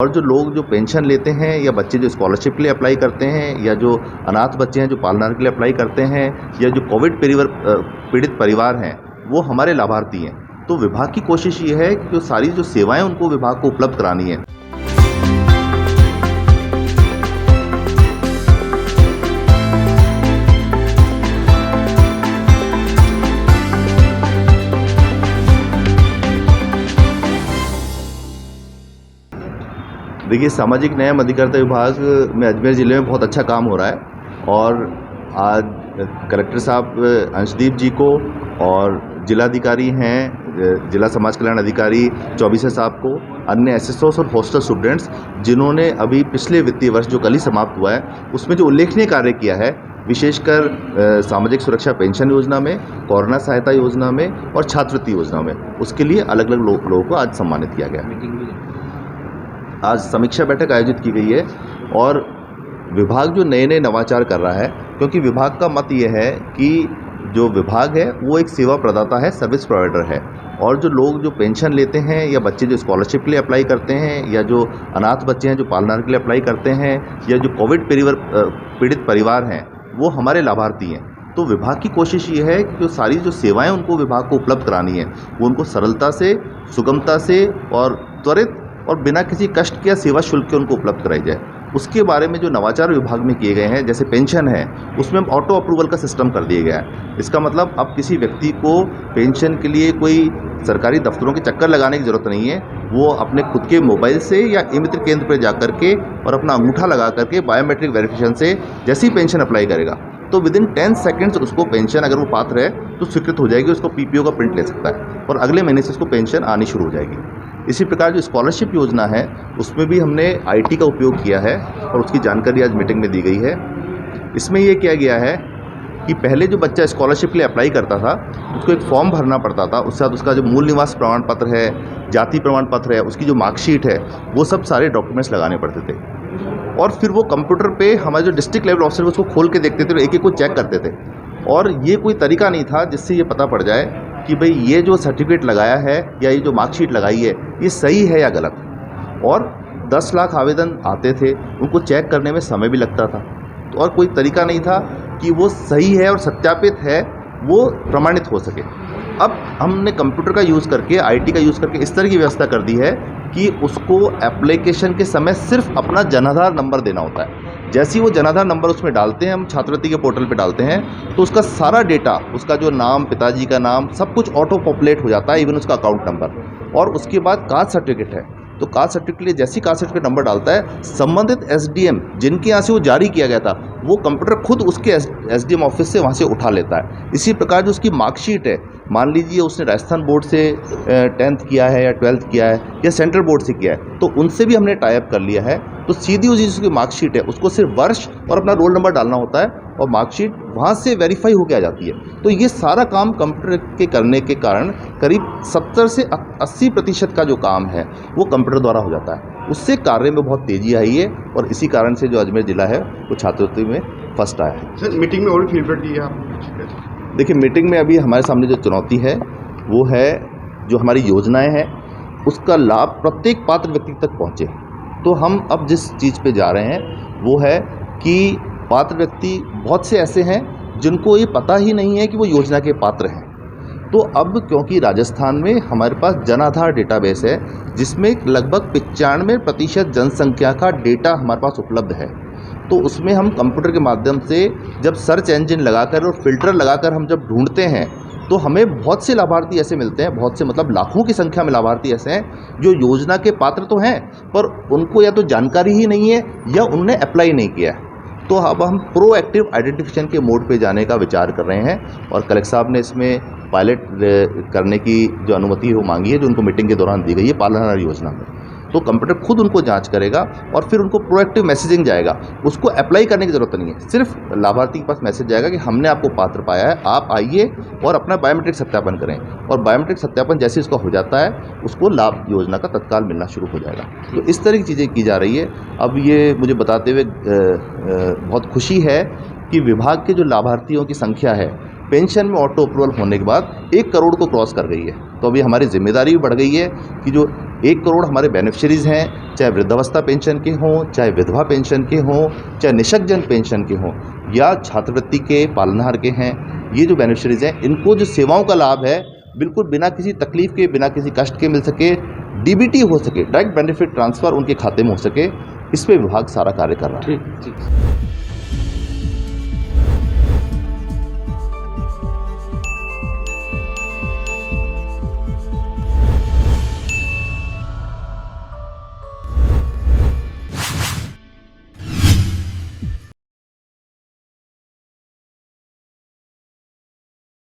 और जो लोग जो पेंशन लेते हैं या बच्चे जो स्कॉलरशिप के लिए अप्लाई करते हैं या जो अनाथ बच्चे हैं जो पालना के लिए अप्लाई करते हैं या जो कोविड पीड़ित परिवार हैं वो हमारे लाभार्थी हैं। तो विभाग की कोशिश ये है कि जो सारी जो सेवाएं उनको विभाग को उपलब्ध करानी है। देखिए, सामाजिक न्याय एवं अधिकारिता विभाग में अजमेर ज़िले में बहुत अच्छा काम हो रहा है और आज कलेक्टर साहब अंशदीप जी को और जिलाधिकारी हैं जिला समाज कल्याण अधिकारी चौबीसे साहब को, अन्य एसएसओस और हॉस्टल स्टूडेंट्स जिन्होंने अभी पिछले वित्तीय वर्ष जो कल ही समाप्त हुआ है उसमें जो उल्लेखनीय कार्य किया है, विशेषकर सामाजिक सुरक्षा पेंशन योजना में, कोरोना सहायता योजना में और छात्रवृत्ति योजना में, उसके लिए अलग अलग लोगों को आज सम्मानित किया गया। आज समीक्षा बैठक आयोजित की गई है और विभाग जो नए नए नवाचार कर रहा है, क्योंकि विभाग का मत ये है कि जो विभाग है वो एक सेवा प्रदाता है, सर्विस प्रोवाइडर है, और जो लोग जो पेंशन लेते हैं या बच्चे जो स्कॉलरशिप के लिए अप्लाई करते हैं या जो अनाथ बच्चे हैं जो पालना के लिए अप्लाई करते हैं या जो कोविड पीड़ित परिवार हैं वो हमारे लाभार्थी हैं। तो विभाग की कोशिश ये है कि जो सारी जो सेवाएं उनको विभाग को उपलब्ध करानी है वो उनको सरलता से, सुगमता से और त्वरित और बिना किसी कष्ट के या सेवा शुल्क के उनको उपलब्ध कराई जाए। उसके बारे में जो नवाचार विभाग में किए गए हैं, जैसे पेंशन है उसमें ऑटो अप्रूवल का सिस्टम कर दिया गया है। इसका मतलब अब किसी व्यक्ति को पेंशन के लिए कोई सरकारी दफ्तरों के चक्कर लगाने की ज़रूरत नहीं है। वो अपने खुद के मोबाइल से या ई मित्र केंद्र पर जा करके और अपना अंगूठा लगा करके बायोमेट्रिक वेरिफिकेशन से जैसे ही पेंशन अप्लाई करेगा तो विदिन 10 सेकेंड्स उसको पेंशन, अगर वो पात्र है तो स्वीकृत हो जाएगी, उसको पीपीओ का प्रिंट ले सकता है और अगले महीने से उसको पेंशन आनी शुरू हो जाएगी। इसी प्रकार जो स्कॉलरशिप योजना है उसमें भी हमने आईटी का उपयोग किया है और उसकी जानकारी आज मीटिंग में दी गई है। इसमें ये किया गया है कि पहले जो बच्चा स्कॉलरशिप के लिए अप्लाई करता था उसको एक फॉर्म भरना पड़ता था, उसके साथ उसका जो मूल निवास प्रमाण पत्र है, जाति प्रमाण पत्र है, उसकी जो मार्कशीट है, वो सब सारे डॉक्यूमेंट्स लगाने पड़ते थे और फिर वो कंप्यूटर पे हमारे जो डिस्ट्रिक्ट लेवल ऑफिसर उसको खोल के देखते थे और एक एक को चेक करते थे। और ये कोई तरीका नहीं था जिससे ये पता पड़ जाए कि भाई ये जो सर्टिफिकेट लगाया है या ये जो मार्कशीट लगाई है ये सही है या गलत। और 10 लाख आवेदन आते थे, उनको चेक करने में समय भी लगता था, तो और कोई तरीका नहीं था कि वो सही है और सत्यापित है वो प्रमाणित हो सके। अब हमने कंप्यूटर का यूज़ करके, आईटी का यूज़ करके इस तरह की व्यवस्था कर दी है कि उसको एप्लीकेशन के समय सिर्फ अपना जनाधार नंबर देना होता है। जैसे ही वो जनाधार नंबर उसमें डालते हैं, हम छात्रवृत्ति के पोर्टल पे डालते हैं, तो उसका सारा डेटा, उसका जो नाम, पिताजी का नाम, सब कुछ ऑटो पॉपुलेट हो जाता है, इवन उसका अकाउंट नंबर। और उसके बाद कास्ट सर्टिफिकेट है, तो कास्ट सर्टिफिकेट के लिए जैसी कास्ट सर्टिफिकेट नंबर डालता है, संबंधित एसडीएम जिनके यहाँ से वो जारी किया गया था वो कंप्यूटर खुद उसके एसडीएम ऑफिस से वहाँ से उठा लेता है। इसी प्रकार जो उसकी मार्कशीट है, मान लीजिए उसने राजस्थान बोर्ड से 10th किया है या 12th किया है या सेंट्रल बोर्ड से किया है, तो उनसे भी हमने टाई अप कर लिया है। तो सीधी उसकी मार्कशीट है उसको सिर्फ वर्ष और अपना रोल नंबर डालना होता है और मार्कशीट वहाँ से वेरीफाई होकर आ जाती है। तो ये सारा काम कंप्यूटर के करने के कारण करीब 70 से 80% का जो काम है वो कंप्यूटर द्वारा हो जाता है। उससे कार्य में बहुत तेज़ी आई है और इसी कारण से जो अजमेर ज़िला है वो छात्रवृत्ति में फर्स्ट आया है। सर, मीटिंग में और भी फीडबैक दिया आप? देखिए, मीटिंग में अभी हमारे सामने जो चुनौती है वो है जो हमारी योजनाएं हैं उसका लाभ प्रत्येक पात्र व्यक्ति तक पहुँचे। तो हम अब जिस चीज़ पे जा रहे हैं वो है कि पात्र व्यक्ति बहुत से ऐसे हैं जिनको ये पता ही नहीं है कि वो योजना के पात्र हैं। तो अब क्योंकि राजस्थान में हमारे पास जनाधार डेटाबेस है जिसमें लगभग 95% जनसंख्या का डेटा हमारे पास उपलब्ध है, तो उसमें हम कंप्यूटर के माध्यम से जब सर्च इंजन लगाकर और फिल्टर लगाकर हम जब ढूंढते हैं तो हमें बहुत से लाभार्थी ऐसे मिलते हैं, बहुत से मतलब लाखों की संख्या में लाभार्थी ऐसे हैं जो योजना के पात्र तो हैं पर उनको या तो जानकारी ही नहीं है या उनने अप्लाई नहीं किया है। तो अब हम प्रोएक्टिव आइडेंटिफिकेशन के मोड पे जाने का विचार कर रहे हैं और कलेक्टर साहब ने इसमें पायलट करने की जो अनुमति वो मांगी है, जो उनको मीटिंग के दौरान दी गई है पालनहार योजना में। तो कंप्यूटर खुद उनको जांच करेगा और फिर उनको प्रोएक्टिव मैसेजिंग जाएगा, उसको अप्लाई करने की ज़रूरत नहीं है, सिर्फ लाभार्थी के पास मैसेज जाएगा कि हमने आपको पात्र पाया है, आप आइए और अपना बायोमेट्रिक सत्यापन करें। और बायोमेट्रिक सत्यापन जैसे इसका हो जाता है उसको लाभ योजना का तत्काल मिलना शुरू हो जाएगा। तो इस तरह की चीज़ें की जा रही है। अब ये मुझे बताते हुए बहुत खुशी है कि विभाग के जो लाभार्थियों की संख्या है पेंशन में ऑटो अप्रूवल होने के बाद 1 करोड़ को क्रॉस कर गई है। तो अभी हमारी जिम्मेदारी भी बढ़ गई है कि जो 1 करोड़ हमारे बेनिफिशरीज़ हैं, चाहे वृद्धावस्था पेंशन के हों, चाहे विधवा पेंशन के हों, चाहे निःशक्तजन पेंशन के हों या छात्रवृत्ति के पालनहार के हैं। ये जो बेनिफिशरीज़ हैं, इनको जो सेवाओं का लाभ है बिल्कुल बिना किसी तकलीफ के, बिना किसी कष्ट के मिल सके, डीबीटी हो सके, डायरेक्ट बेनिफिट ट्रांसफ़र उनके खाते में हो सके, इस पे विभाग सारा कार्य कर रहा है। ठीक।